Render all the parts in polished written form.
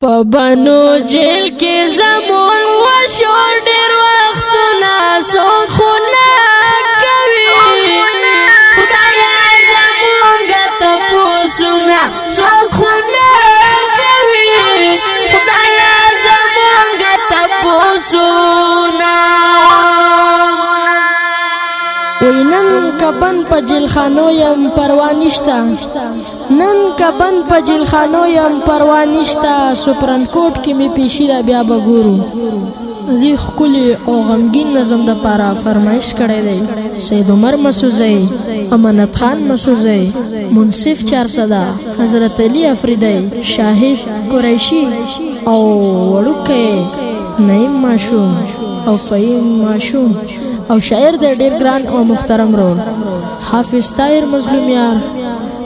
په بنو جیل کې زمون وشو ډېر وختونه څوک خو نه کوي خدایا زمونږ تپوسونه څوک خو نه کوي خدایا زمونږ تپوسونه وینن کبن په جیل خانو یم پروا نشتا نن کبن په جیل خانو یم پروا نشتا سپرن کوټ کې می پیشي دا بیا بګورو دی خپل او غمگین نظم د پاره فرمایش کړی دی سید عمر مسعودی امانت خان مسعودی منصف 400 حضرت علی افریدی شاهد قریشی او وړوکه نعیم ماشوم او فهیم ماشوم او شاعر د ډیر ګران او محترم رور حافظ طاهر مظلومیار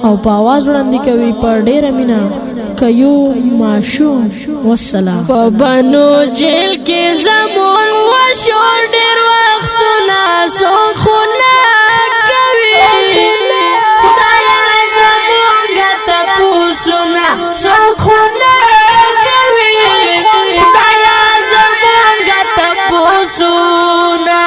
او په आवाज وړاندې کوي په ډیر مینا کيو ماشوم والسلام په بنو جیل کې زمون وشو ډیر وختونه څوک خو نه کوي خدایا زمونږ تپوسونه څوک خو نه کوي خدایا زمونږ تپوسونه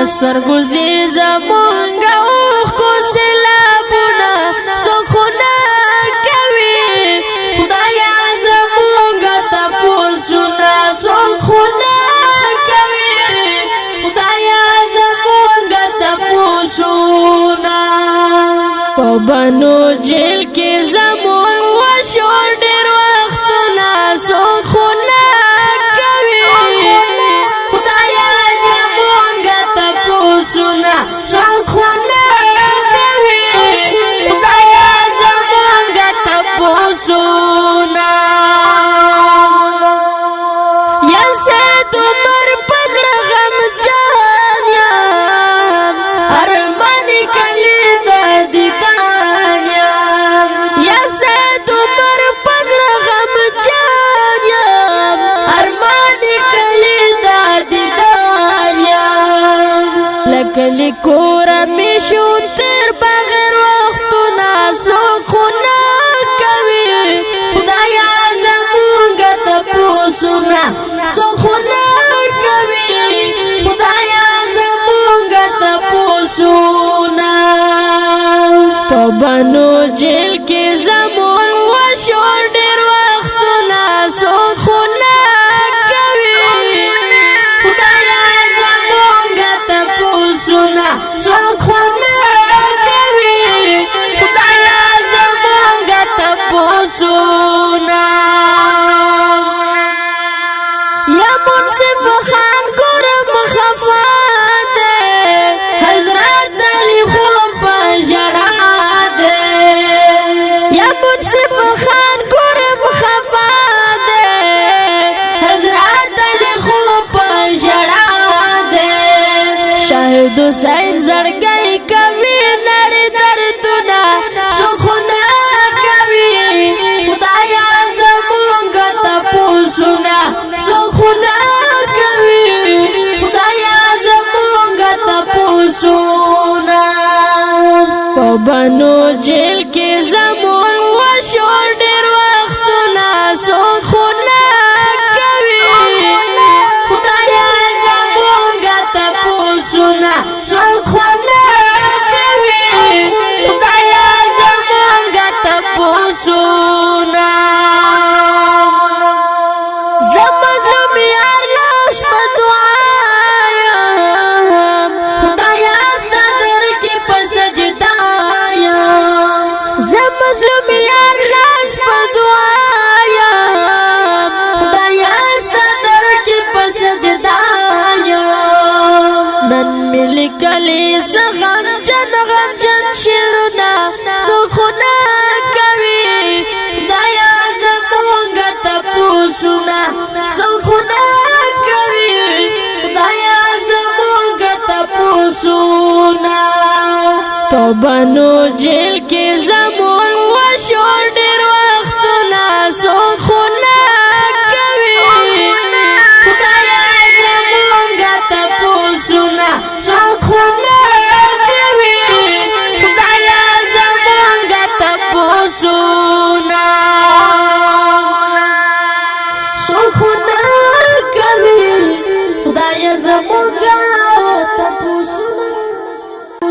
لستر گزی زمونگا اوخ کو سلابونا سخونا کوي خدایا زمونگا تپوسونا سخونا کوي خدایا زمونگا تپوسونا په بنو جیل کې زمون وشو ډیر وختونه سخونا سونا څوک خو نه کوي خدایا زمونږ تپوسونه یا سید عمر په زړه غمجان یم ارمان کلی د دیدن یم یا سید عمر په زړه غمجان یم ارمان کلی د دیدن یم کلی کورا میشو تر بغیر وختونه څوک خو نه کوي خدایا زمونږ تپوسونه څوک خو نه کوي خدایا زمونږ تپوسونه په بنو جیل کې زمون وشو ډیر وختونه څوک خو نه سونا څوک خو نه کوي خدایا زمونږ تپوسونه یا منصف خان ګورم خفا ده حضرت علی خو په ژړا ده یا منصف خان ګورم خفا ده حضرت علی خو په ژړا شاهد حسین زړګی کوي لري دردونه څوک خو نه کوي خدایا زمونږ تپوسونه څوک خو نه کوي خدایا زمونږ تپوسونه په بنو جیل کې زمون وشو ډیر وختونه څوک خو نه کوي خدایا زمونږ تپوسونه څوک خو نه کوي خدایا زمونږ تپوسونه زه مظلوم یار لاس په دعا یم خدایا ستا در کې په سجدا یم زه مظلوم یار لاس په دعا یم خدایا ستا در کې په سجدا نن ملي کلی غمجن شیرونه څوک خو نه کوي خدایا زمونږ تپوسونه څوک خو نه کوي آیا زمونږ تپوسونه په بنو جیل کې زمونږ وشو ډېر وختونه څوک خو نه